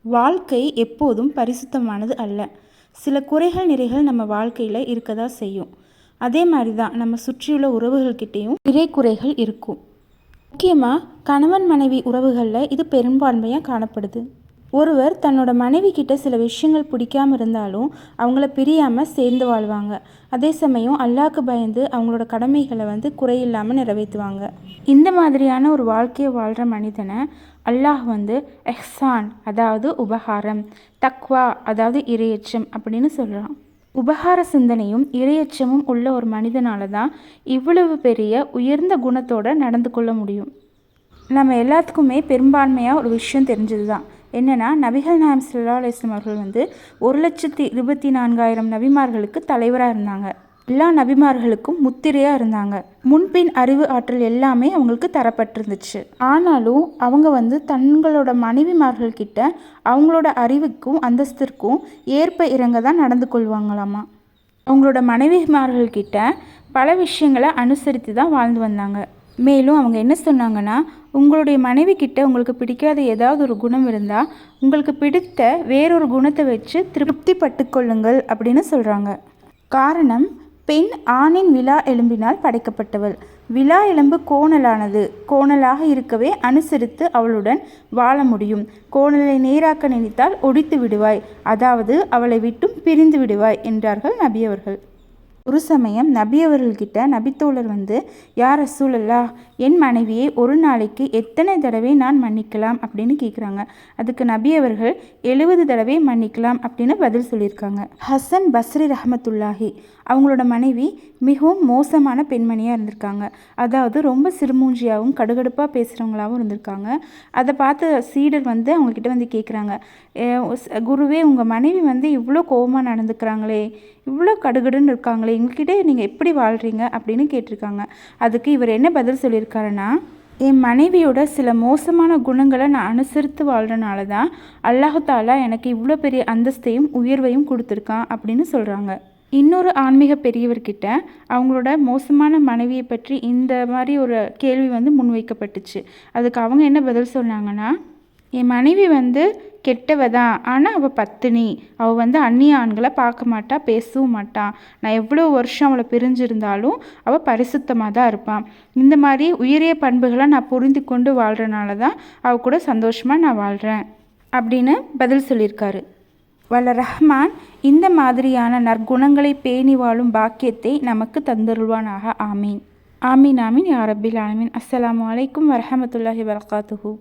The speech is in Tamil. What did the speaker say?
வாழ்க்கை எப்போதும் பரிசுத்தமானது அல்ல. சில குறைகள் நிறைகள் நம்ம வாழ்க்கையில் இருக்க தான் செய்யும். அதே மாதிரி தான் நம்ம சுற்றியுள்ள உறவுகள்கிட்டேயும் நிறை குறைகள் இருக்கும். முக்கியமாக கணவன் மனைவி உறவுகளில் இது பெரும்பான்மையாக காணப்படுது. ஒருவர் தன்னோட மனைவி கிட்ட சில விஷயங்கள் பிடிக்காமல் இருந்தாலும் அவங்கள பிரியாமல் சேர்ந்து வாழ்வாங்க. அதே சமயம் அல்லாஹ்க்கு பயந்து அவங்களோட கடமைகளை குறையில்லாமல் நிறைவேற்றுவாங்க. இந்த மாதிரியான ஒரு வாழ்க்கையை வாழ்கிற மனிதனை அல்லாஹ் எஹ்சான் அதாவது உபகாரம், தக்வா அதாவது இறையச்சம் அப்படின்னு சொல்கிறான். உபகார சிந்தனையும் இறையச்சமும் உள்ள ஒரு மனிதனால தான் இவ்வளவு பெரிய உயர்ந்த குணத்தோடு நடந்து கொள்ள முடியும். நம்ம எல்லாத்துக்குமே பெரும்பான்மையாக ஒரு விஷயம் தெரிஞ்சது தான். என்னென்னா, நபிகள் நாயம் ஸல்லல்லாஹு அலைஹி வஸல்லம் அவர்கள் 1,24,000 நபிமார்களுக்கு தலைவராக இருந்தாங்க. எல்லா நபிமார்களுக்கும் முத்திரையாக இருந்தாங்க. முன்பின் அறிவு ஆற்றல் எல்லாமே அவங்களுக்கு தரப்பட்டிருந்துச்சு. ஆனாலும் அவங்க தங்களோட மனைவிமார்கள்கிட்ட அவங்களோட அறிவுக்கும் அந்தஸ்திற்கும் ஏற்ப இறங்க தான் நடந்து கொள்வாங்களாமா. அவங்களோட மனைவிமார்கள்கிட்ட பல விஷயங்களை அனுசரித்து தான் வாழ்ந்து வந்தாங்க. மேலும் அவங்க என்ன சொன்னாங்கன்னா, உங்களுடைய மனைவி கிட்ட உங்களுக்கு பிடிக்காத ஏதாவது ஒரு குணம் இருந்தால் உங்களுக்கு பிடித்த வேறொரு குணத்தை வச்சு திருப்தி பட்டுக்கொள்ளுங்கள் அப்படின்னு சொல்கிறாங்க. காரணம், பெண் ஆணின் விலா எலும்பினால் படைக்கப்பட்டவள். விலா எலும்பு கோணலானது. கோணலாக இருக்கவே அனுசரித்து அவளுடன் வாழ முடியும். கோணலை நேராக்க நினைத்தால் ஒடித்து விடுவாய், அதாவது அவளை விட்டும் பிரிந்து விடுவாய் என்றார்கள் நபி அவர்கள். ஒரு சமயம் நபி அவர்கள்கிட்ட நபித்தோழர் யார் ரசூலல்லாஹ், என் மனைவியை ஒரு நாளைக்கு எத்தனை தடவை நான் மன்னிக்கலாம் அப்படின்னு கேட்குறாங்க. அதுக்கு நபி அவர்கள் 70 தடவை மன்னிக்கலாம் அப்படின்னு பதில் சொல்லியிருக்காங்க. ஹசன் பஸ்ரி ரஹமத்துல்லாஹி அவங்களோட மனைவி மிகவும் மோசமான பெண்மணியாக இருந்திருக்காங்க. அதாவது ரொம்ப சிறுமூஞ்சியாகவும் கடுகடுப்பாக பேசுகிறவங்களாகவும் இருந்திருக்காங்க. அதை பார்த்து சீடர் அவங்கக்கிட்ட கேட்குறாங்க, குருவே, உங்கள் மனைவி இவ்வளோ கோபமாக நடந்துக்கிறாங்களே, இவ்வளோ கடுகடுன்னு இருக்காங்களே, எங்ககிட்ட நீங்கள் எப்படி வாழ்கிறீங்க அப்படின்னு கேட்டிருக்காங்க. அதுக்கு இவர் என்ன பதில் சொல்லியிருக்காருன்னா, என் மனைவியோட சில மோசமான குணங்களை நான் அனுசரித்து வாழ்கிறனால தான் அல்லாஹ் தாலா எனக்கு இவ்வளோ பெரிய அந்தஸ்தையும் உயர்வையும் கொடுத்துருக்கான் அப்படின்னு சொல்கிறாங்க. இன்னொரு ஆன்மீக பெரியவர்கிட்ட அவங்களோட மோசமான மனைவியை பற்றி இந்த மாதிரி ஒரு கேள்வி முன்வைக்கப்பட்டுச்சு. அதுக்கு அவங்க என்ன பதில் சொன்னாங்கன்னா, என் மனைவி கெட்டவ தான், ஆனால் அவள் பத்தினி. அவள் அந்நிய ஆண்களை பார்க்க மாட்டா, பேசவும் மாட்டான். நான் எவ்வளோ வருஷம் அவளை பிரிஞ்சிருந்தாலும் அவள் பரிசுத்தமாக தான் இருப்பான். இந்த மாதிரி உயரிய பண்புகளை நான் புரிந்து கொண்டு வாழ்கிறனால தான் அவள் கூட சந்தோஷமாக நான் வாழ்கிறேன் அப்படின்னு பதில் சொல்லியிருக்காரு. வல்ல ரஹ்மான் இந்த மாதிரியான நற்குணங்களை பேணி வாழும் பாக்கியத்தை நமக்கு தந்தருள்வானாக. ஆமீன் ஆமீன் ஆமீன் யா ரப்பில் ஆலமீன். அஸ்ஸலாமு அலைக்கும் வரஹமத்துல்லாஹி வரகாத்துஹு.